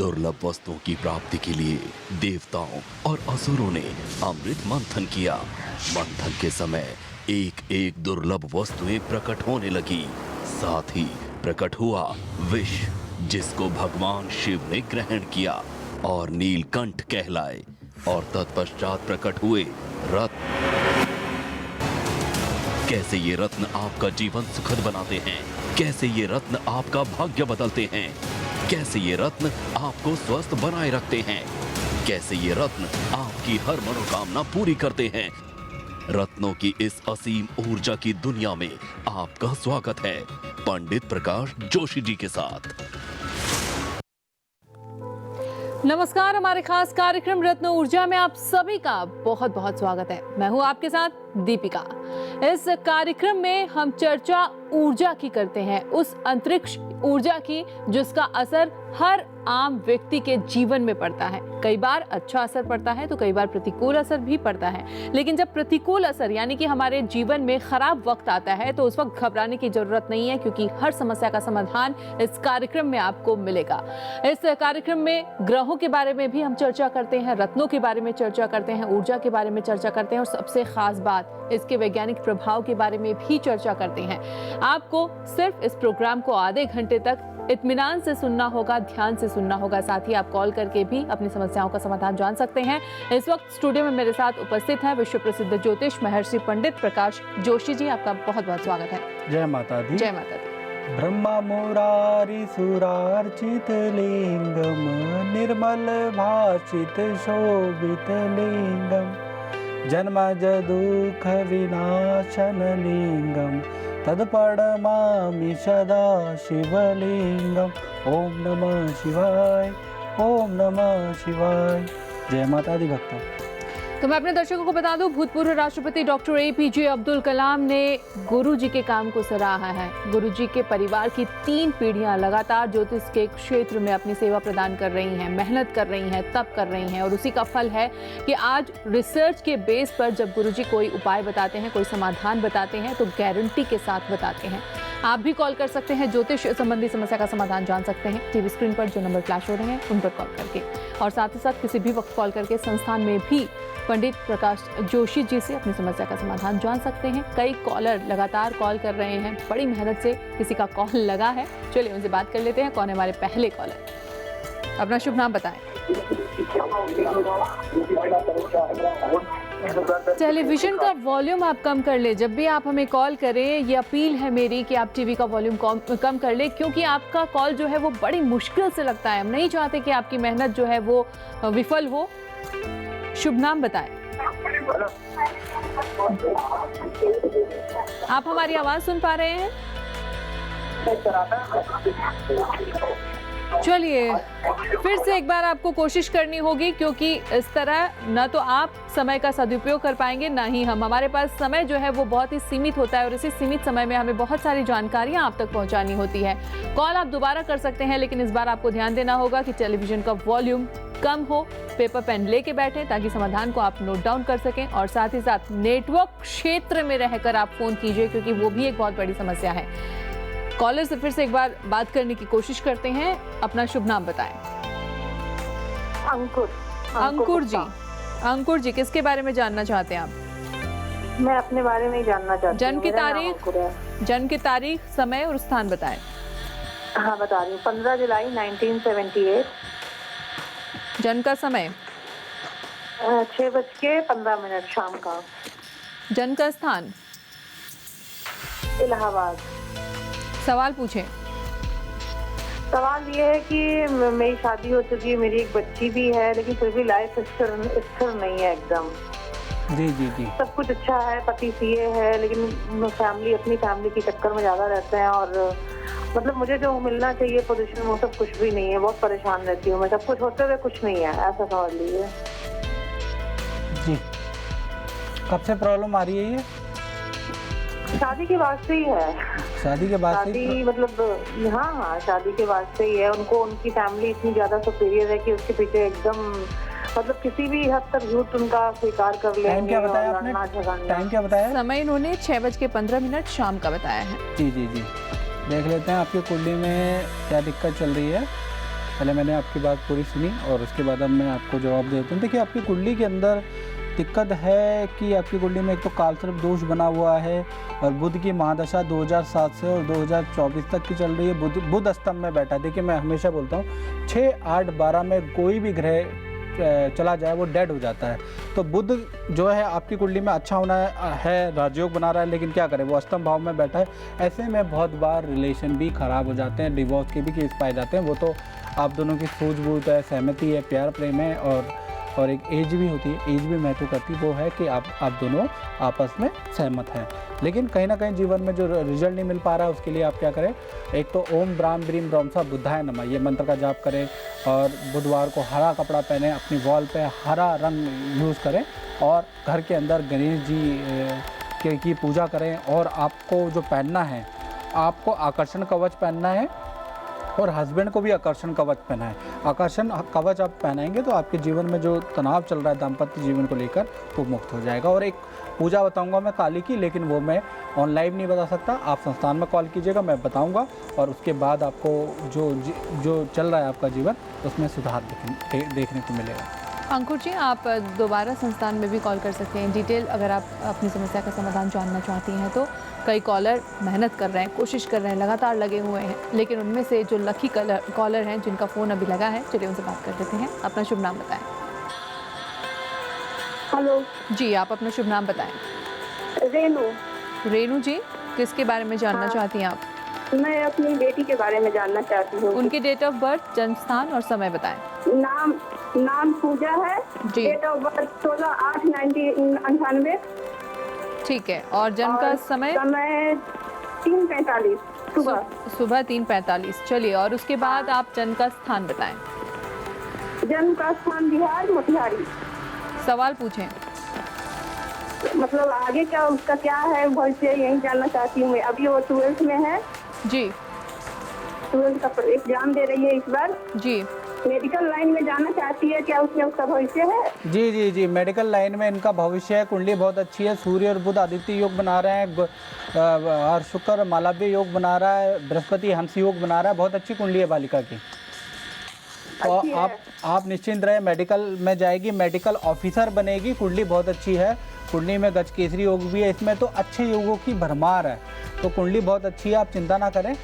दुर्लभ वस्तुओं की प्राप्ति के लिए देवताओं और असुरों ने अमृत मंथन किया। मंथन के समय एक एक दुर्लभ वस्तुएं प्रकट होने लगी। साथ ही प्रकट हुआ विष, जिसको भगवान शिव ने ग्रहण किया और नीलकंठ कहलाए। और तत्पश्चात प्रकट हुए रत्न। कैसे ये रत्न आपका जीवन सुखद बनाते हैं, कैसे ये रत्न आपका भाग्य बदलते हैं, कैसे ये रत्न आपको स्वस्थ बनाए रखते हैं, कैसे ये रत्न आपकी हर मनोकामना पूरी करते हैं। रत्नों की इस असीम ऊर्जा की दुनिया में आपका स्वागत है पंडित प्रकाश जोशी जी के साथ। नमस्कार, हमारे खास कार्यक्रम रत्न ऊर्जा में आप सभी का बहुत बहुत स्वागत है। मैं हूं आपके साथ दीपिका। इस कार्यक्रम में हम चर्चा ऊर्जा की करते हैं, उस अंतरिक्ष ऊर्जा की जिसका असर हर आम व्यक्ति के जीवन में पड़ता है। कई बार अच्छा असर पड़ता है तो कई बार प्रतिकूल असर भी पड़ता है। लेकिन जब प्रतिकूल असर यानी कि हमारे जीवन में खराब वक्त आता है तो उस वक्त घबराने की जरूरत नहीं है, क्योंकि हर समस्या का समाधान इस कार्यक्रम में आपको मिलेगा। इस कार्यक्रम में ग्रहों के बारे में भी हम चर्चा करते हैं, रत्नों के बारे में चर्चा करते हैं, ऊर्जा के बारे में चर्चा करते हैं और सबसे खास बात इसके वैज्ञानिक प्रभाव के बारे में भी चर्चा करते हैं। आपको सिर्फ इस प्रोग्राम को आधे घंटे तक इत्मीनान से सुनना होगा, ध्यान से सुनना होगा। साथ ही आप कॉल करके भी अपनी समस्याओं का समाधान जान सकते हैं। इस वक्त स्टूडियो में मेरे साथ उपस्थित हैं विश्व प्रसिद्ध ज्योतिष महर्षि पंडित प्रकाश जोशी जी। आपका बहुत बहुत स्वागत है। जय माता दी। जय माता दी। ब्रह्मा मुरारी सुरार्चित लिंगम निर्मल भाषित शोभित लिंगम जन्मज दुख विनाशन लिंगम तत्परमामि सदा शिवलिंगम। ओम नमः शिवाय, ओम नमः शिवाय। जय माता दी भक्तों। तो मैं अपने दर्शकों को बता दूं, भूतपूर्व राष्ट्रपति डॉक्टर APJ अब्दुल कलाम ने गुरु जी के काम को सराहा है। गुरु जी के परिवार की 3 पीढ़ियां लगातार ज्योतिष के क्षेत्र में अपनी सेवा प्रदान कर रही हैं, मेहनत कर रही हैं, तप कर रही हैं और उसी का फल है कि आज रिसर्च के बेस पर जब गुरु जी कोई उपाय बताते हैं, कोई समाधान बताते हैं तो गारंटी के साथ बताते हैं। आप भी कॉल कर सकते हैं, ज्योतिष संबंधी समस्या का समाधान जान सकते हैं। टीवी स्क्रीन पर जो नंबर फ्लैश हो रहे हैं उन पर कॉल करके, और साथ ही साथ किसी भी वक्त कॉल करके संस्थान में भी पंडित प्रकाश जोशी जी से अपनी समस्या का समाधान जान सकते हैं। कई कॉलर लगातार कॉल कर रहे हैं, बड़ी मेहनत से किसी का कॉल लगा है। चलिए उनसे बात कर लेते हैं। कौन है हमारे पहले कॉलर? अपना शुभ नाम बताएं। टेलीविजन का वॉल्यूम आप कम कर ले। जब भी आप हमें कॉल करें, ये अपील है मेरी कि आप टीवी का वॉल्यूम कम कर ले, क्योंकि आपका कॉल जो है वो बड़ी मुश्किल से लगता है। हम नहीं चाहते कि आपकी मेहनत जो है वो विफल हो। शुभ नाम बताएं। आप हमारी आवाज सुन पा रहे हैं? चलिए फिर से एक बार आपको कोशिश करनी होगी, क्योंकि इस तरह न तो आप समय का सदुपयोग कर पाएंगे, ना ही हम। हमारे पास समय जो है वो बहुत ही सीमित होता है और इसी सीमित समय में हमें बहुत सारी जानकारियां आप तक पहुंचानी होती है। कॉल आप दोबारा कर सकते हैं, लेकिन इस बार आपको ध्यान देना होगा कि टेलीविजन का वॉल्यूम कम हो। पेपर पेन लेके बैठें ताकि समाधान को आप नोट डाउन कर सकें, और साथ ही साथ नेटवर्क क्षेत्र में रहकर आप फोन कीजिए, क्योंकि वो भी एक बहुत बड़ी समस्या है। कॉलर से फिर से एक बार बात करने की कोशिश करते हैं। अपना शुभ नाम बताएं। अंकुर जी। अंकुर जी, किसके बारे में जानना चाहते हैं आप? मैं अपने बारे में ही जानना चाहती हूँ। जन्म की तारीख, समय और स्थान बताएं। हाँ बता रही हूँ। 15 जुलाई 1978। जन्म का समय 6:15 शाम का। जन्म का स्थान इलाहाबाद। सवाल पूछें। सवाल ये है कि मेरी शादी हो चुकी है, मेरी एक बच्ची भी है, लेकिन फिर भी लाइफ स्थिर नहीं है एकदम। जी जी जी। सब कुछ अच्छा है, पति सीए है, लेकिन फैमिली अपनी फैमिली के चक्कर में ज्यादा रहते हैं और मतलब मुझे जो मिलना चाहिए पोजीशन वो सब कुछ भी नहीं है। बहुत परेशान रहती हूँ मैं, सब कुछ होते हुए कुछ नहीं है, ऐसा समझ लीजिए। जी, कब से प्रॉब्लम आ रही है ये? शादी के बाद से ही है। शादी के बाद से शादी मतलब हाँ, शादी के बाद से ही है। उनको उनकी फैमिली इतनी ज्यादा सुपीरियर है कि उसके पीछे एकदम मतलब किसी भी हद तक झूठ उनका स्वीकार कर लेंगे। टाइम क्या बताया आपने? टाइम क्या बताया? समय इन्होंने 6:15 शाम का बताया है। जी जी जी, देख लेते हैं आपकी कुंडली में क्या दिक्कत चल रही है। पहले मैंने आपकी बात पूरी सुनी और उसके बाद अब मैं आपको जवाब देता हूँ। देखिए, आपकी कुंडली के अंदर दिक्कत है कि आपकी कुंडली में एक तो कालसर्प दोष बना हुआ है और बुध की महादशा 2007 से और 2024 तक की चल रही है। बुध अष्टम में बैठा है। देखिए, मैं हमेशा बोलता हूँ 6, 8, 12 में कोई भी ग्रह चला जाए वो डेड हो जाता है। तो बुध जो है आपकी कुंडली में अच्छा होना है, राजयोग बना रहा है, लेकिन क्या करें वो अष्टम भाव में बैठा है। ऐसे में बहुत बार रिलेशन भी ख़राब हो जाते हैं, डिवोर्स के भी केस पाए जाते हैं। वो तो आप दोनों की सूझबूझ है, सहमति है, प्यार प्रेम है और एक एज भी होती है। एज भी महत्व करती वो है कि आप दोनों आपस में सहमत हैं। लेकिन कहीं ना कहीं जीवन में जो रिजल्ट नहीं मिल पा रहा है उसके लिए आप क्या करें, एक तो ओम ब्राह्म ब्रीम ब्रह्मसा बुद्धाय नमः ये मंत्र का जाप करें और बुधवार को हरा कपड़ा पहने, अपनी वॉल पे हरा रंग यूज़ करें और घर के अंदर गणेश जी की पूजा करें। और आपको जो पहनना है, आपको आकर्षण कवच पहनना है और हस्बैंड को भी आकर्षण कवच पहना है। आकर्षण कवच आप पहनाएंगे तो आपके जीवन में जो तनाव चल रहा है दाम्पत्य जीवन को लेकर वो मुक्त हो जाएगा। और एक पूजा बताऊंगा मैं काली की, लेकिन वो मैं ऑनलाइन नहीं बता सकता। आप संस्थान में कॉल कीजिएगा, मैं बताऊंगा और उसके बाद आपको जो चल रहा है आपका जीवन उसमें सुधार देखने को मिलेगा। अंकुर जी, आप दोबारा संस्थान में भी कॉल कर सकते हैं। डिटेल अगर आप अपनी समस्या का समाधान जानना चाहती हैं तो कई कॉलर मेहनत कर रहे हैं, कोशिश कर रहे हैं, लगातार लगे हुए हैं, लेकिन उनमें से जो लकी कॉलर हैं जिनका फ़ोन अभी लगा है, चलिए उनसे बात कर लेते हैं। अपना शुभ नाम बताएं। हेलो जी, आप अपना शुभ नाम बताएं। रेनू। रेनू जी, किसके बारे में जानना हाँ। चाहती हैं आप? मैं अपनी बेटी के बारे में जानना चाहती हूँ। उनके डेट ऑफ बर्थ, जन्म स्थान और समय बताएं। नाम पूजा है जी। Date of birth 16/8/1998। ठीक है, और जन्म का समय? 3:45 सुबह। सुबह 3:45। चलिए, और उसके बाद आप जन्म का स्थान बताएं। जन्म का स्थान बिहार मोतिहारी। सवाल पूछें। मतलब आगे क्या उसका क्या है भविष्य, यही जानना चाहती हूँ मैं। अभी वो 12th में है जी। 12th का एग्जाम दे रही है इस बार। जी। मेडिकल लाइन में जाना चाहती है, क्या उसमें उसका भविष्य है? जी, मेडिकल लाइन में इनका भविष्य है। कुंडली बहुत अच्छी है। सूर्य और बुध आदित्य योग बना रहे हैं और शुक्र मालव्य योग बना रहा है, बृहस्पति हंस योग बना रहा है। बहुत अच्छी कुंडली है बालिका की। तो आप निश्चिंत रहे, मेडिकल में जाएगी, मेडिकल ऑफिसर बनेगी। कुंडली बहुत अच्छी है। कुंडली में गजकेसरी योग भी है, इसमें तो अच्छे योगों की भरमार है। तो कुंडली बहुत अच्छी है, आप चिंता ना करें,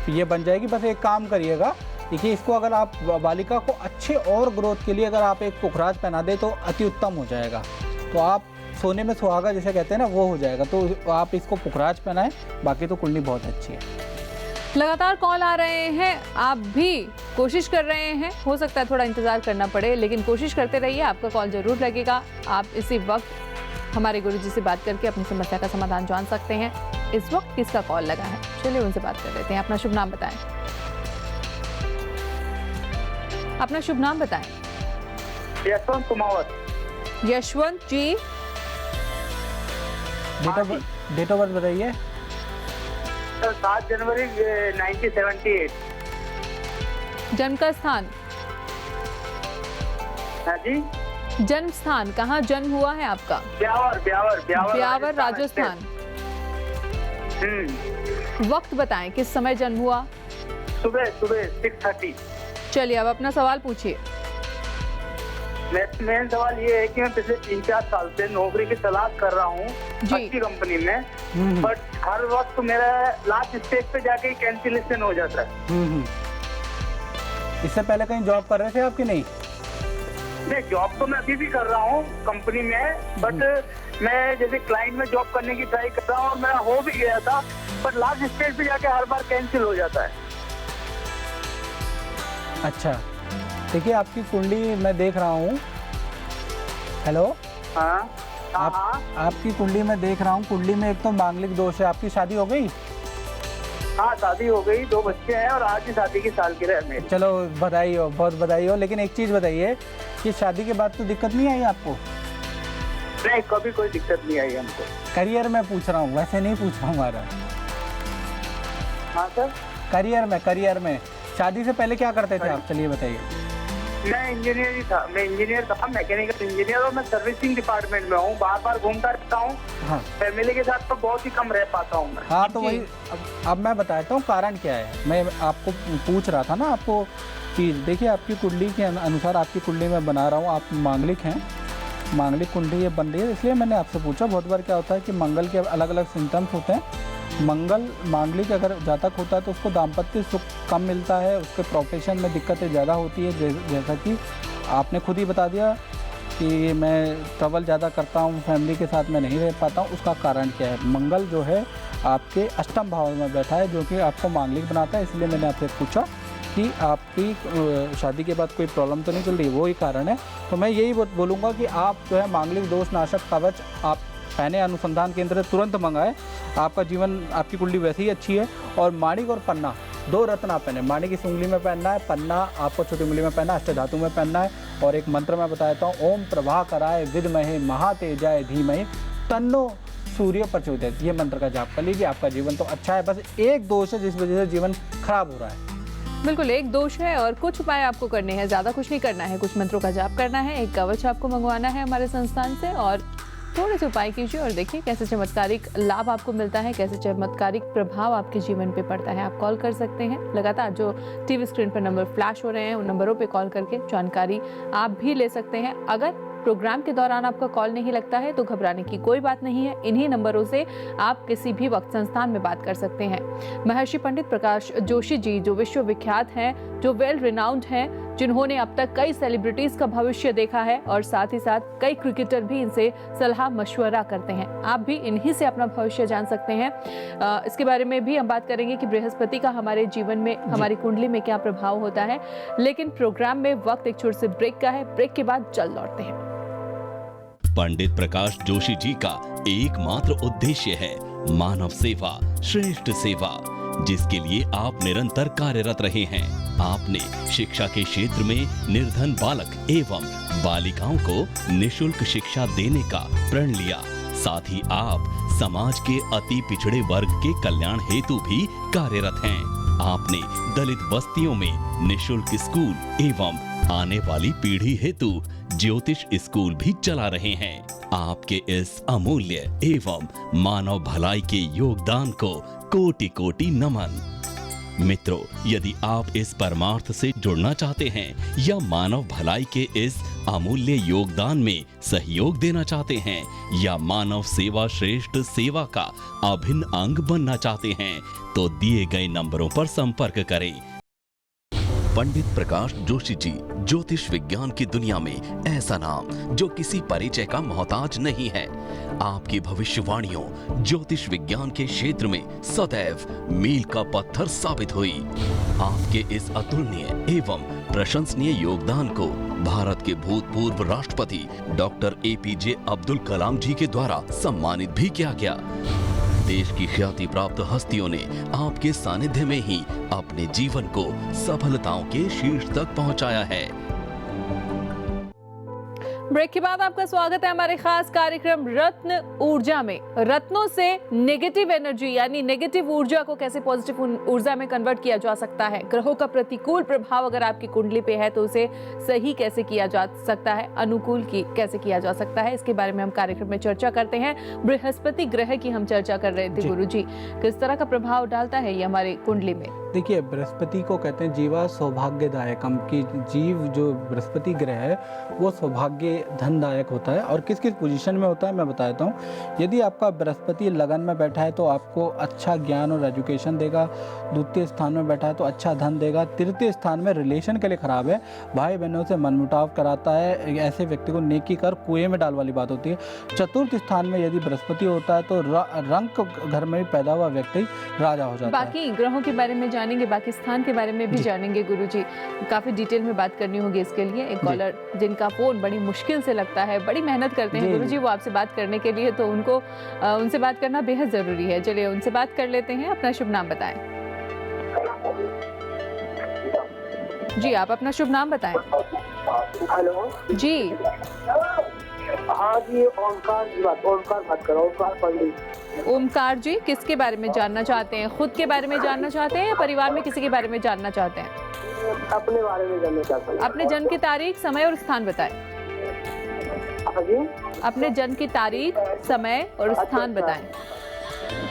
ये बन जाएगी। बस एक काम करिएगा, देखिए इसको अगर आप बालिका को अच्छे और ग्रोथ के लिए अगर आप एक पुखराज पहना दें तो अति उत्तम हो जाएगा। तो आप सोने में सुहागा जिसे कहते हैं ना, वो हो जाएगा। तो आप इसको पुखराज पहनाएं, बाकी तो कुंडली बहुत अच्छी है। लगातार कॉल आ रहे हैं, आप भी कोशिश कर रहे हैं। हो सकता है थोड़ा इंतज़ार करना पड़े, लेकिन कोशिश करते रहिए, आपका कॉल ज़रूर लगेगा। आप इसी वक्त हमारे गुरुजी से बात करके अपनी समस्या का समाधान जान सकते हैं। इस वक्त किसका कॉल लगा है, चलिए उनसे बात कर लेते हैं। अपना शुभ नाम बताएं। अपना शुभ नाम बताएं। यशवंत कुमावत। यशवंत जी, डेट ऑफ बर्थ बताइए। 7 जनवरी 1978। जन्म का स्थान? हाँ जी। जन्म स्थान, कहाँ जन्म हुआ है आपका? ब्यावर राजस्थान। वक्त बताएं, किस समय जन्म हुआ? सुबह 6:30। चलिए, अब अपना सवाल पूछिए। मेन सवाल ये है कि मैं पिछले 3-4 साल से नौकरी की तलाश कर रहा हूँ अच्छी कंपनी में, बट हर वक्त मेरा लास्ट स्टेज पे जाके कैंसिलेशन हो जाता है। इससे पहले कहीं जॉब कर रहे थे आपकी? नहीं, जॉब तो मैं अभी भी कर रहा हूँ कंपनी में, बट मैं जैसे क्लाइंट में जॉब करने की ट्राई कर रहा हूँ और मेरा हो भी गया था, बट लास्ट स्टेज पे जाके हर बार कैंसिल हो जाता है। अच्छा, देखिए आपकी कुंडली मैं देख रहा हूँ। हेलो। हाँ। आपकी कुंडली में देख रहा हूँ। कुंडली में एक तो मांगलिक दोष है। आपकी शादी हो गई? हाँ, शादी हो गई, 2 बच्चे हैं और आज ही शादी की सालगिरह है मेरी। चलो बधाई हो, बहुत बधाई हो। लेकिन एक चीज़ बताइए कि शादी के बाद तो दिक्कत नहीं आई आपको? नहीं, कभी कोई दिक्कत नहीं आई हमको। करियर में पूछ रहा हूँ, वैसे नहीं पूछ रहा हूँ हमारा। हाँ सर। करियर में शादी से पहले क्या करते थे आप, चलिए बताइए। मैं इंजीनियर ही था, मैं इंजीनियर था, मैकेनिकल इंजीनियर, और मैं सर्विसिंग डिपार्टमेंट में हूँ। बार बार घूमता रहता हूँ। हाँ फैमिली के साथ तो बहुत ही कम रह पाता हूँ मैं। हाँ, तो वही अब मैं बताता हूँ कारण क्या है। मैं आपको पूछ रहा था ना आपको चीज़, देखिए आपकी कुंडली के अनुसार, आपकी कुंडली में बना रहा हूँ, आप मांगलिक हैं, मांगलिक कुंडली ये बन रही है, इसलिए मैंने आपसे पूछा। बहुत बार क्या होता है कि मंगल के अलग अलग सिम्टम्स होते हैं। मंगल मांगलिक अगर जातक होता है तो उसको दाम्पत्य सुख कम मिलता है, उसके प्रोफेशन में दिक्कतें ज़्यादा होती है। जैसा कि आपने खुद ही बता दिया कि मैं ट्रैवल ज़्यादा करता हूँ, फैमिली के साथ मैं नहीं रह पाता हूँ। उसका कारण क्या है? मंगल जो है आपके अष्टम भाव में बैठा है, जो कि आपको मांगलिक बनाता है। इसलिए मैंने आपसे पूछा कि आपकी शादी के बाद कोई प्रॉब्लम तो नहीं चल रही, वो ही कारण है। तो मैं यही बोलूँगा कि आप जो है मांगलिक दोष नाशक कवच आप पहने अनुसंधान केंद्र तुरंत मंगाए। आपका जीवन, आपकी कुंडली वैसे ही अच्छी है। और माणिक और पन्ना, 2 रत्न आप पहने। माणिक इस उंगली में पहनना है, पन्ना आपको छोटी उंगली में पहनना, अष्टधातु में पहनना है। और एक मंत्र मैं बताता हूँ, ओम प्रभा कराय विद्महे महातेजाय धीमहि तन्नो सूर्य प्रचोदयात्। ये मंत्र का जाप कर लीजिए, आपका जीवन तो अच्छा है। बस एक दोष है जिस वजह से जीवन खराब हो रहा है। बिल्कुल, एक दोष है और कुछ उपाय आपको करने हैं, ज़्यादा कुछ नहीं करना है। कुछ मंत्रों का जाप करना है, एक कवच आपको मंगवाना है हमारे संस्थान से, और थोड़े से उपाय कीजिए और देखिए कैसे चमत्कारिक लाभ आपको मिलता है, कैसे चमत्कारिक प्रभाव आपके जीवन पे पड़ता है। आप कॉल कर सकते हैं, लगातार जो टीवी स्क्रीन पर नंबर फ्लैश हो रहे हैं उन नंबरों पे कॉल करके जानकारी आप भी ले सकते हैं। अगर प्रोग्राम के दौरान आपका कॉल नहीं लगता है तो घबराने की कोई बात नहीं है। इन्हीं नंबरों से आप किसी भी वक्त संस्थान में बात कर सकते हैं। महर्षि पंडित प्रकाश जोशी जी जो विश्वविख्यात हैं, जो वेल रिनाउंड हैं, जिन्होंने अब तक कई सेलिब्रिटीज का भविष्य देखा है और साथ ही साथ कई क्रिकेटर भी इनसे सलाह मशवरा करते हैं। आप भी इन्हीं से अपना भविष्य जान सकते हैं। इसके बारे में भी हम बात करेंगे कि बृहस्पति का हमारे जीवन में, हमारी कुंडली में क्या प्रभाव होता है। लेकिन प्रोग्राम में वक्त एक छोटे से ब्रेक का है, ब्रेक के बाद जल्द लौटते हैं। पंडित प्रकाश जोशी जी का एकमात्र उद्देश्य है मानव सेवा, श्रेष्ठ सेवा, जिसके लिए आप निरंतर कार्यरत रहे हैं। आपने शिक्षा के क्षेत्र में निर्धन बालक एवं बालिकाओं को निशुल्क शिक्षा देने का प्रण लिया। साथ ही आप समाज के अति पिछड़े वर्ग के कल्याण हेतु भी कार्यरत हैं। आपने दलित बस्तियों में निशुल्क स्कूल एवं आने वाली पीढ़ी हेतु ज्योतिष स्कूल भी चला रहे हैं। आपके इस अमूल्य एवं मानव भलाई के योगदान को कोटि कोटि नमन। मित्रों, यदि आप इस परमार्थ से जुड़ना चाहते हैं या मानव भलाई के इस अमूल्य योगदान में सहयोग देना चाहते हैं या मानव सेवा श्रेष्ठ सेवा का अभिन्न अंग बनना चाहते हैं तो दिए गए नंबरों पर संपर्क करें। पंडित प्रकाश जोशी जी, ज्योतिष विज्ञान की दुनिया में ऐसा नाम जो किसी परिचय का मोहताज नहीं है। आपकी भविष्यवाणियों ज्योतिष विज्ञान के क्षेत्र में सदैव मील का पत्थर साबित हुई। आपके इस अतुलनीय एवं प्रशंसनीय योगदान को भारत के भूतपूर्व राष्ट्रपति डॉक्टर APJ अब्दुल कलाम जी के द्वारा सम्मानित भी किया गया। देश की ख्याति प्राप्त हस्तियों ने आपके सानिध्य में ही अपने जीवन को सफलताओं के शीर्ष तक पहुंचाया है। ब्रेक के बाद आपका स्वागत है हमारे खास कार्यक्रम रत्न ऊर्जा में। रत्नों से नेगेटिव एनर्जी यानी नेगेटिव ऊर्जा को कैसे पॉजिटिव ऊर्जा में कन्वर्ट किया जा सकता है, ग्रहों का प्रतिकूल प्रभाव अगर आपकी कुंडली पे है तो उसे सही कैसे किया जा सकता है, अनुकूल कैसे किया जा सकता है, इसके बारे में हम कार्यक्रम में चर्चा करते हैं। बृहस्पति ग्रह की हम चर्चा कर रहे थे गुरु जी, किस तरह का प्रभाव डालता है ये हमारी कुंडली में? देखिए, बृहस्पति को कहते हैं जीवा सौभाग्यदायकम, की जीव जो बृहस्पति ग्रह है वो सौभाग्य धनदायक होता है। और किस किस पोजीशन में होता है मैं बताता हूँ। यदि आपका बृहस्पति लगन में बैठा है तो आपको अच्छा ज्ञान और एजुकेशन देगा। द्वितीय स्थान में बैठा है तो अच्छा धन देगा। तृतीय स्थान में रिलेशन के लिए खराब है, भाई बहनों से मनमुटाव कराता है। ऐसे व्यक्ति को नेकी कर कुएं में डाल वाली बात होती है। चतुर्थ स्थान में यदि बृहस्पति होता है तो रंक घर में पैदा हुआ व्यक्ति राजा हो जाता है। बाकी ग्रहों के बारे में जानेंगे, बाकी स्थान के बारे में भी जानेंगे गुरुजी। काफी डिटेल में बात करनी होगी इसके लिए। एक कॉलर जिनका फोन बड़ी मुश्किल से लगता है, बड़ी मेहनत करते हैं गुरुजी वो आपसे बात करने के लिए, तो उनसे बात करना बेहद जरूरी है। चलिए उनसे बात कर लेते हैं। अपना शुभ नाम बताएं। जी, आप अपना शुभ नाम बताएं। हेलो जी। हाँ जी, ओमकार बात करो, ओमकार पंडित। ओमकार जी, किसके बारे में जानना चाहते हैं? खुद के बारे में जानना चाहते हैं या परिवार में किसी के बारे में जानना चाहते हैं? अपने बारे में जानना चाहता हूँ। अपने जन्म की तारीख, समय और स्थान बताएं। हाँ जी। अपने जन्म की तारीख, समय और स्थान बताएं।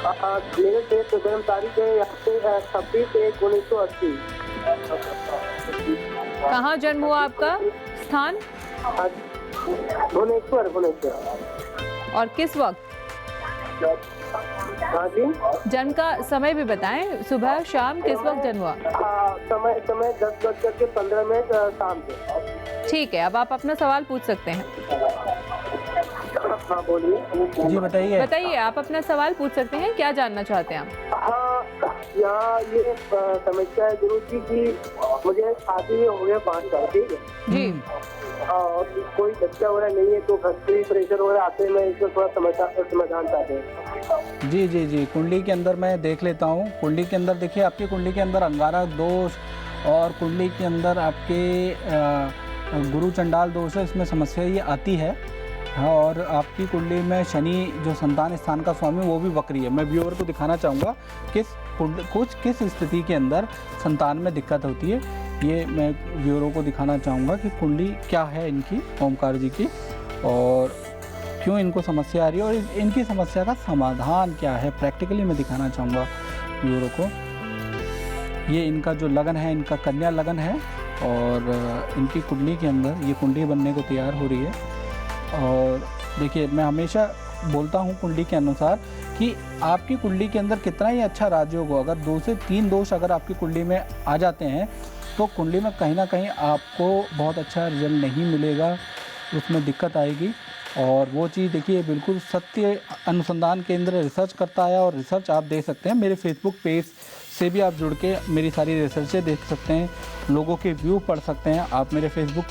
मेरे डेट जन्म तारीख है यहाँ पे 26/1/1980। कहाँ जन्म हुआ आपका? स्थान भुवनेश्वर। और किस वक्त? हाँ जी। जन्म का समय भी बताएं, सुबह शाम किस वक्त जन्म हुआ? समय 10:15 शाम से। ठीक है, अब आप अपना सवाल पूछ सकते हैं। हाँ बोलिए। जी बताइए। बताइए, आप अपना सवाल पूछ सकते हैं, क्या जानना चाहते हैं आप? हाँ, यहाँ ये समस्या है गुरु जी की मुझे शादी हो गया 5 साल, ठीक है जी। और कोई बच्चा वगैरह नहीं है, तो घर से प्रेशर वगैरह आते हैं, मैं इसको थोड़ा समाधान चाहते हैं। जी कुंडली के अंदर मैं देख लेता हूँ। कुंडली के अंदर देखिए, आपकी कुंडली के अंदर अंगारक दोष और कुंडली के अंदर आपके गुरु चंडाल दोष है, इसमें समस्या ये आती है। और आपकी कुंडली में शनि जो संतान स्थान का स्वामी वो भी वक्री है। मैं व्यूअर को दिखाना चाहूँगा किस स्थिति के अंदर संतान में दिक्कत होती है, ये मैं व्यूअरों को दिखाना चाहूँगा कि कुंडली क्या है इनकी, ओमकार जी की, और क्यों इनको समस्या आ रही है और इनकी समस्या का समाधान क्या है, प्रैक्टिकली मैं दिखाना चाहूँगा व्यूअरों को। ये इनका जो लगन है, इनका कन्या लगन है और इनकी कुंडली के अंदर ये कुंडली बनने को तैयार हो रही है। और देखिए, मैं हमेशा बोलता हूँ कुंडली के अनुसार कि आपकी कुंडली के अंदर कितना ही अच्छा राजयोग हो, अगर 2 से 3 दोष अगर आपकी कुंडली में आ जाते हैं तो कुंडली में कहीं ना कहीं आपको बहुत अच्छा रिजल्ट नहीं मिलेगा, उसमें दिक्कत आएगी। और वो चीज़ देखिए, बिल्कुल सत्य अनुसंधान केंद्र रिसर्च करता है और रिसर्च आप देख सकते हैं। मेरे फेसबुक पेज से भी आप जुड़ के मेरी सारी रिसर्चें देख सकते हैं, लोगों के व्यू पढ़ सकते हैं। आप मेरे फेसबुक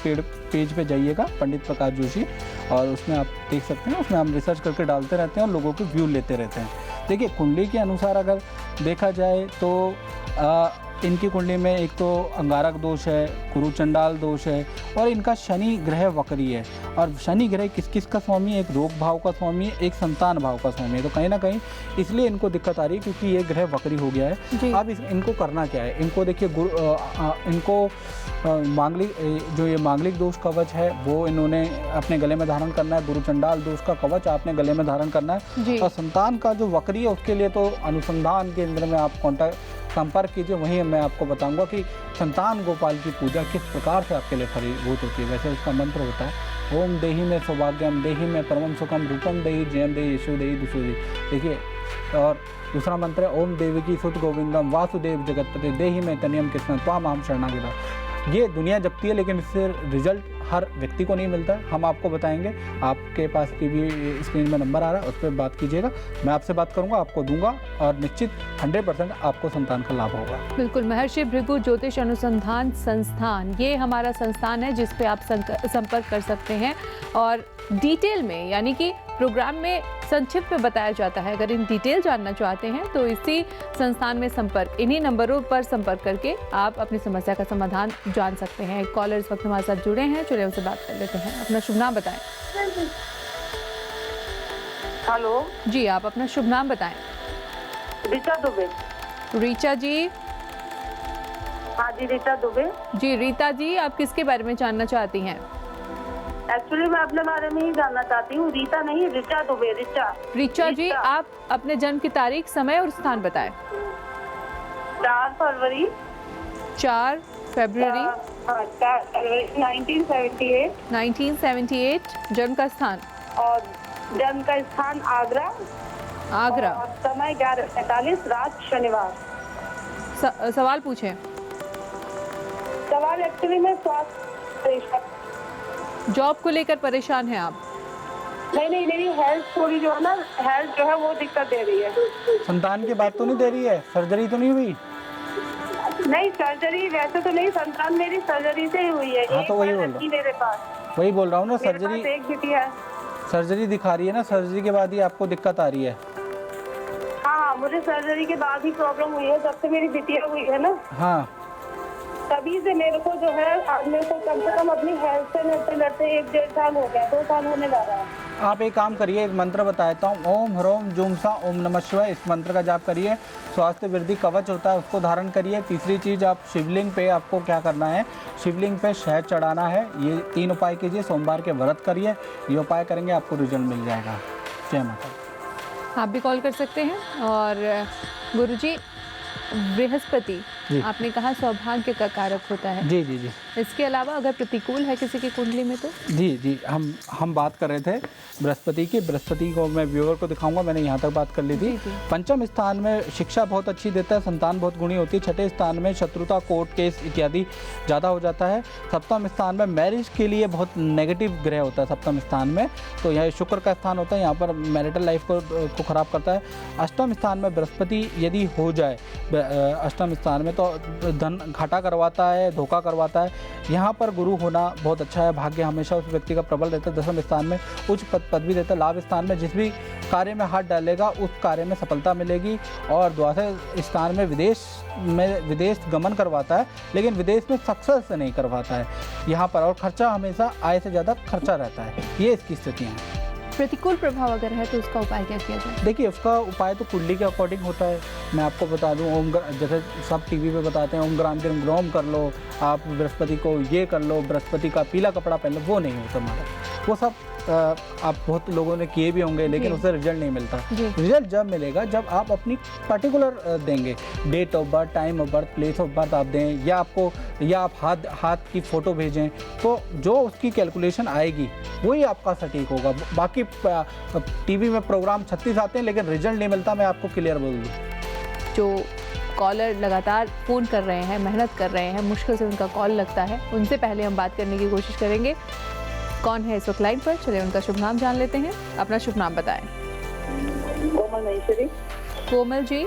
पेज पे जाइएगा, पंडित प्रकाश जोशी, और उसमें आप देख सकते हैं, उसमें हम रिसर्च करके डालते रहते हैं और लोगों के व्यू लेते रहते हैं। देखिए, कुंडली के अनुसार अगर देखा जाए तो इनकी कुंडली में एक तो अंगारक दोष है, गुरु चंडाल दोष है और इनका शनि ग्रह वक्री है। और शनि ग्रह किस किस का स्वामी है? एक रोग भाव का स्वामी है, एक संतान भाव का स्वामी है। तो कहीं ना कहीं इसलिए इनको दिक्कत आ रही है क्योंकि ये ग्रह वक्री हो गया है। अब इनको करना क्या है? इनको देखिए, इनको मांगलिक जो ये मांगलिक दोष कवच है वो इन्होंने अपने गले में धारण करना है। गुरु चंडाल दोष का कवच आपने गले में धारण करना है। और संतान का जो वक्री है उसके लिए तो अनुसंधान केंद्र में आप संपर्क कीजिए, वहीं मैं आपको बताऊंगा कि संतान गोपाल की पूजा किस प्रकार से आपके लिए फलीभूत होती है। वैसे उसका मंत्र होता है, ओम देहि में सौभाग्यम, देहि में परमम सुखम, रूपम देहि, जयम देहि, यशो देहि, दुषो देहि। देखिए, और दूसरा मंत्र है ओम देवकी सुत गोविंदम वासुदेव जगतपते, देहि में तनियम कृष्ण त्वाम अहम शरणागता। ये दुनिया जपती है लेकिन इससे रिजल्ट हर व्यक्ति को नहीं मिलता है। हम आपको बताएंगे, आपके पास टीवी स्क्रीन में नंबर आ रहा है, उस पर बात कीजिएगा, मैं आपसे बात करूंगा, आपको दूंगा और निश्चित 100% आपको संतान का लाभ होगा। बिल्कुल, महर्षि भृगु ज्योतिष अनुसंधान संस्थान, ये हमारा संस्थान है जिस पे आप संपर्क कर सकते हैं और डिटेल में, यानी कि प्रोग्राम में संक्षिप्त में बताया जाता है। अगर इन डिटेल जानना चाहते हैं तो इसी संस्थान में इन्हीं नंबरों पर संपर्क करके आप अपनी समस्या का समाधान जान सकते हैं। एक कॉलर इस वक्त हमारे साथ जुड़े हैं, चलिए उनसे बात कर लेते हैं। अपना शुभ नाम बताएं। हेलो जी, आप अपना शुभ नाम बताएं। रीता दुबे। रीचा जी? हाँ जी, रीता दुबे। जी रीता जी, आप किसके बारे में जानना चाहती हैं? एक्चुअली मैं अपने बारे में ही जानना चाहती हूँ, रीता नहीं, रीचा दुबे। रीचा जी, आप अपने जन्म की तारीख, समय और स्थान बताएं। 4 फरवरी 1978, जन्म का स्थान? और जन्म का स्थान आगरा। और समय 11:45 रात, शनिवार। सवाल पूछें। सवाल एक्चुअली में स्वास्थ्य, जॉब को लेकर परेशान हैं आप? नहीं, मेरी हेल्थ थोड़ी जो है ना, हेल्थ जो है वो दिक्कत दे रही है। संतान की बात तो नहीं दे रही है? सर्जरी तो नहीं हुई? नहीं, सर्जरी वैसे तो नहीं, संतान मेरी सर्जरी से ही हुई है। हाँ, तो वही बोल रहा हूँ, मेरे पास वही बोल रहा हूँ ना, सर्जरी एक बेटी है। सर्जरी दिखा रही है ना, सर्जरी के बाद ही आपको दिक्कत आ रही है। हाँ, मुझे सर्जरी के बाद ही प्रॉब्लम हुई है, जब से मेरी बिटिया हुई है ना। हाँ, तभी से मेरे को जो है आज मेरे को कम से कम अपनी हेल्थ से लड़ते लड़ते 1-1.5 साल हो गया, 2 साल होने जा रहा है। आप एक काम करिए, एक मंत्र बताता हूँ, ओम ह्रोम जुमसा ओम नमः शिवाय, इस मंत्र का जाप करिए। स्वास्थ्य वृद्धि कवच होता है, उसको धारण करिए। तीसरी चीज़, आप शिवलिंग पे आपको क्या करना है, शिवलिंग पे शहद चढ़ाना है। ये 3 उपाय कीजिए, सोमवार के व्रत करिए, ये उपाय करेंगे आपको रिजल्ट मिल जाएगा। जय माता। आप भी कॉल कर सकते हैं। और गुरुजी, बृहस्पति आपने कहा सौभाग्य का कारक होता है। जी जी जी। इसके अलावा अगर प्रतिकूल है किसी की कुंडली में तो? जी जी, हम बात कर रहे थे बृहस्पति की। बृहस्पति को मैं व्यूअर को दिखाऊंगा, मैंने यहाँ तक बात कर ली थी। पंचम स्थान में शिक्षा बहुत अच्छी देता है, संतान बहुत गुणी होती है। छठे स्थान में शत्रुता, कोर्ट केस इत्यादि ज़्यादा हो जाता है। सप्तम स्थान में मैरिज के लिए बहुत नेगेटिव ग्रह होता है सप्तम स्थान में, तो यह शुक्र का स्थान होता है, यहाँ पर मैरिटल लाइफ को ख़राब करता है। अष्टम स्थान में बृहस्पति यदि हो जाए अष्टम स्थान में, तो धन घाटा करवाता है, धोखा करवाता है। यहाँ पर गुरु होना बहुत अच्छा है, भाग्य हमेशा उस व्यक्ति का प्रबल रहता है। दसम स्थान में उच्च पदवी देता है। लाभ स्थान में जिस भी कार्य में हाथ डालेगा उस कार्य में सफलता मिलेगी। और द्वादश स्थान में विदेश गमन करवाता है, लेकिन विदेश में सक्सेस नहीं करवाता है यहाँ पर। और खर्चा हमेशा आय से ज़्यादा खर्चा रहता है, ये इसकी स्थितियाँ हैं। प्रतिकूल प्रभाव अगर है तो उसका उपाय क्या किया जाए? देखिए, उसका उपाय तो कुंडली के अकॉर्डिंग होता है। मैं आपको बता दूं, जैसे सब टीवी पे बताते हैं, ओम ग्राम ग्रम ग्रोम कर लो, आप बृहस्पति को ये कर लो, बृहस्पति का पीला कपड़ा पहन लो, वो नहीं होता हमारा। वो सब आप बहुत लोगों ने किए भी होंगे, लेकिन उससे रिजल्ट नहीं मिलता। रिजल्ट जब मिलेगा जब आप अपनी पर्टिकुलर देंगे, date of birth, time of birth, place of birth आप दें, या आप हाथ की फ़ोटो भेजें, तो जो उसकी कैलकुलेशन आएगी वही आपका सटीक होगा। बाकी टीवी में प्रोग्राम 36 आते हैं, लेकिन रिजल्ट नहीं मिलता, मैं आपको क्लियर बोल दूँ। जो कॉलर लगातार फ़ोन कर रहे हैं, मेहनत कर रहे हैं, मुश्किल से उनका कॉल लगता है, उनसे पहले हम बात करने की कोशिश करेंगे। कौन है इस वक्त लाइन पर? चलिए उनका शुभ नाम जान लेते हैं। अपना शुभ नाम बताएं। कोमल महेश्वरी। कोमल जी,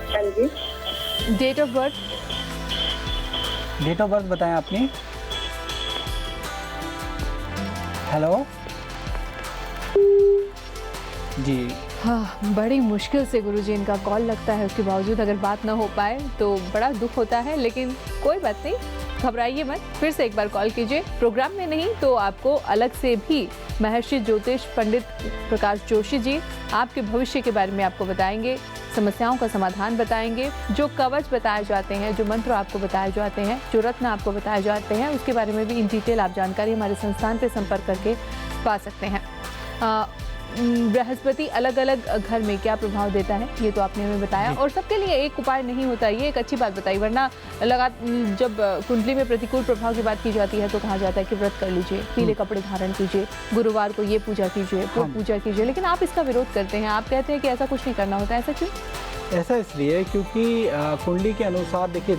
हाँ जी। Date of birth? Date of birth बताएं आपने। हेलो जी। हाँ, बड़ी मुश्किल से गुरुजी इनका कॉल लगता है, उसके बावजूद अगर बात ना हो पाए तो बड़ा दुख होता है, लेकिन कोई बात नहीं, घबराइए मत। फिर से एक बार कॉल कीजिए। प्रोग्राम में नहीं तो आपको अलग से भी महर्षि ज्योतिष पंडित प्रकाश जोशी जी आपके भविष्य के बारे में आपको बताएंगे, समस्याओं का समाधान बताएंगे। जो कवच बताए जाते हैं, जो मंत्र आपको बताए जाते हैं, जो रत्न आपको बताए जाते हैं, उसके बारे में भी इन डिटेल आप जानकारी हमारे संस्थान पे संपर्क करके पा सकते हैं। बृहस्पति अलग अलग घर में क्या प्रभाव देता है ये तो आपने हमें बताया, और सबके लिए एक उपाय नहीं होता, ये एक अच्छी बात बताई। वरना जब कुंडली में प्रतिकूल प्रभाव की बात की जाती है तो कहा जाता है कि व्रत कर लीजिए, पीले कपड़े धारण कीजिए, गुरुवार को ये पूजा कीजिए, वो पूजा कीजिए, लेकिन आप इसका विरोध करते हैं। आप कहते हैं कि ऐसा कुछ नहीं करना होता, ऐसा क्यों? ऐसा इसलिए क्योंकि कुंडली के अनुसार देखिए,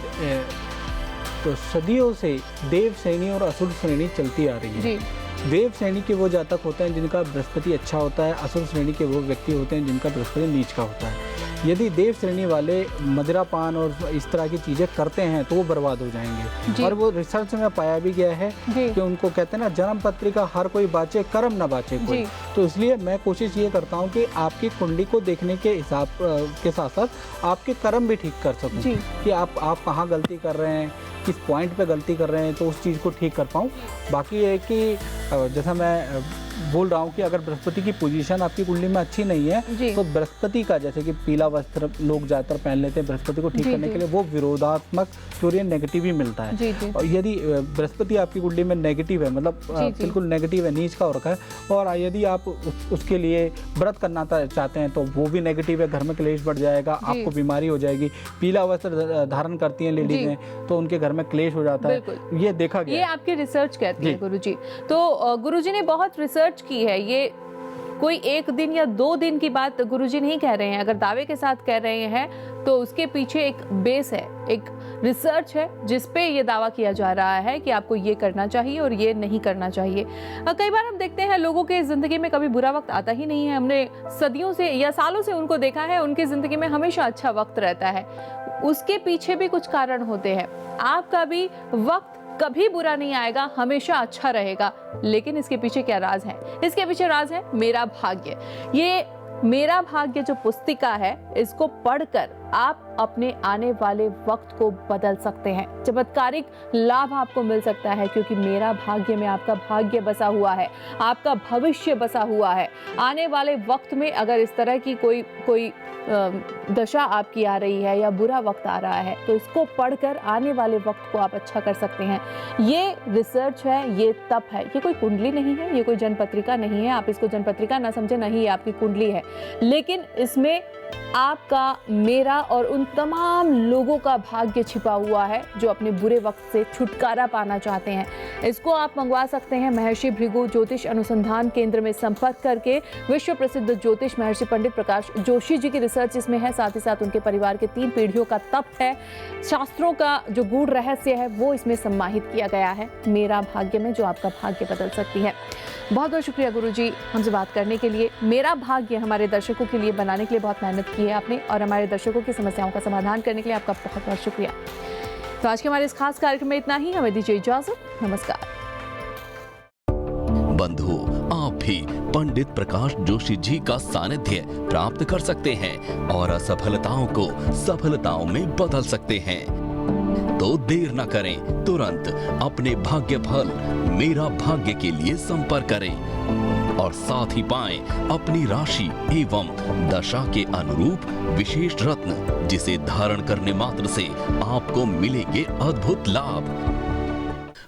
तो सदियों से देव श्रेणी और असुर श्रेणी चलती आ रही है जी। देव श्रेणी के वो जातक होते हैं जिनका बृहस्पति अच्छा होता है, असुर श्रेणी के वो व्यक्ति होते हैं जिनका बृहस्पति नीच का होता है। यदि देव श्रेणी वाले मदिरापान और इस तरह की चीज़ें करते हैं तो वो बर्बाद हो जाएंगे। और वो रिसर्च में पाया भी गया है कि उनको कहते हैं ना, जन्म पत्रिका हर कोई बाँचे, कर्म ना बाँचे कोई। तो इसलिए मैं कोशिश ये करता हूँ कि आपकी कुंडली को देखने के हिसाब के साथ साथ आपके कर्म भी ठीक कर सकूँ कि आप कहाँ गलती कर रहे हैं, किस पॉइंट पे गलती कर रहे हैं, तो उस चीज़ को ठीक कर पाऊँ। बाकी ये कि जैसा मैं बोल रहा हूँ कि अगर बृहस्पति की पोजीशन आपकी कुंडली में अच्छी नहीं है तो बृहस्पति का, जैसे कि पीला वस्त्र लोग ज़्यादातर पहन लेते हैं बृहस्पति को ठीक करने के लिए, वो विरोधात्मक सूर्य नेगेटिव ही मिलता है। और यदि बृहस्पति आपकी कुंडली में नेगेटिव है, मतलब बिल्कुल नेगेटिव है, नीच का हो रखा है, और यदि आप उसके लिए व्रत करना चाहते हैं तो वो भी नेगेटिव है, घर में क्लेश बढ़ जाएगा, आपको बीमारी हो जाएगी। पीला वस्त्र धारण करती हैं लेडीज में तो उनके घर में क्लेश हो जाता है, ये देखा गया। ये आपकी रिसर्च कहती है गुरुजी। तो गुरुजी ने बहुत रिसर्च की है, ये कोई 1 दिन या 2 दिन की बात गुरुजी नहीं कह रहे हैं। अगर दावे के साथ कह रहे हैं तो उसके पीछे एक बेस है, एक रिसर्च है जिस पे ये दावा किया जा रहा है कि आपको ये करना चाहिए और ये नहीं करना चाहिए। कई बार हम देखते हैं लोगों के जिंदगी में कभी बुरा वक्त आता ही नहीं है। हमने सदियों से या सालों से उनको देखा है, उनकी जिंदगी में हमेशा अच्छा वक्त रहता है। उसके पीछे भी कुछ कारण होते हैं। आपका भी वक्त कभी बुरा नहीं आएगा, हमेशा अच्छा रहेगा। लेकिन इसके पीछे क्या राज है? इसके पीछे राज है मेरा भाग्य। ये मेरा भाग्य जो पुस्तिका है, इसको पढ़कर आप अपने आने वाले वक्त को बदल सकते हैं। चमत्कारिक लाभ आपको मिल सकता है, क्योंकि मेरा भाग्य में आपका भाग्य बसा हुआ है, आपका भविष्य बसा हुआ है। आने वाले वक्त में अगर इस तरह की कोई दशा आपकी आ रही है या बुरा वक्त आ रहा है, तो इसको पढ़कर आने वाले वक्त को आप अच्छा कर सकते हैं। ये रिसर्च है, ये तप है, ये कोई कुंडली नहीं है, ये कोई जनपत्रिका नहीं है। आप इसको जनपत्रिका ना समझे, नहीं, ये आपकी कुंडली है। लेकिन इसमें आपका, मेरा और उन तमाम लोगों का भाग्य छिपा हुआ है जो अपने बुरे वक्त से छुटकारा पाना चाहते हैं। इसको आप मंगवा सकते हैं महर्षि भृगु ज्योतिष अनुसंधान केंद्र में संपर्क करके। विश्व प्रसिद्ध ज्योतिष महर्षि पंडित प्रकाश जोशी जी की रिसर्च इसमें है, साथ ही साथ उनके परिवार के 3 पीढ़ियों का तप है, शास्त्रों का जो गूढ़ रहस्य है वो इसमें सम्माहित किया गया है, मेरा भाग्य में, जो आपका भाग्य बदल सकती है। बहुत बहुत शुक्रिया गुरुजी हमसे बात करने के लिए। मेरा भाग्य हमारे दर्शकों के लिए बनाने के लिए बहुत मेहनत की है आपने, और हमारे दर्शकों की समस्याओं का समाधान करने के लिए आपका बहुत बहुत शुक्रिया। तो आज के हमारे इस खास कार्यक्रम में इतना ही। हमें दीजिए इजाजत। नमस्कार। बंधु, आप भी पंडित प्रकाश जोशी जी का सानिध्य प्राप्त कर सकते हैं और असफलताओं को सफलताओं में बदल सकते हैं। तो देर न करें, तुरंत अपने भाग्य फल मेरा भाग्य के लिए संपर्क करें और साथ ही पाएं अपनी राशि एवं दशा के अनुरूप विशेष रत्न, जिसे धारण करने मात्र से आपको मिलेंगे अद्भुत लाभ।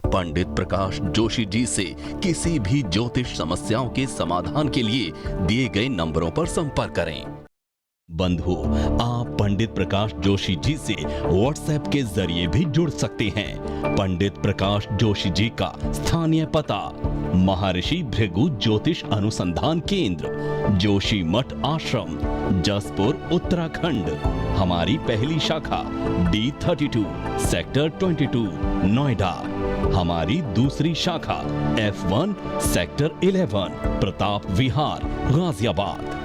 पंडित प्रकाश जोशी जी से किसी भी ज्योतिष समस्याओं के समाधान के लिए दिए गए नंबरों पर संपर्क करें। बंधु, आप पंडित प्रकाश जोशी जी से व्हाट्सएप के जरिए भी जुड़ सकते हैं। पंडित प्रकाश जोशी जी का स्थानीय पता: महर्षि भृगु ज्योतिष अनुसंधान केंद्र, जोशी मठ आश्रम, जसपुर, उत्तराखंड। हमारी पहली शाखा D32 सेक्टर 22 नोएडा। हमारी दूसरी शाखा F1 सेक्टर 11 प्रताप विहार गाजियाबाद।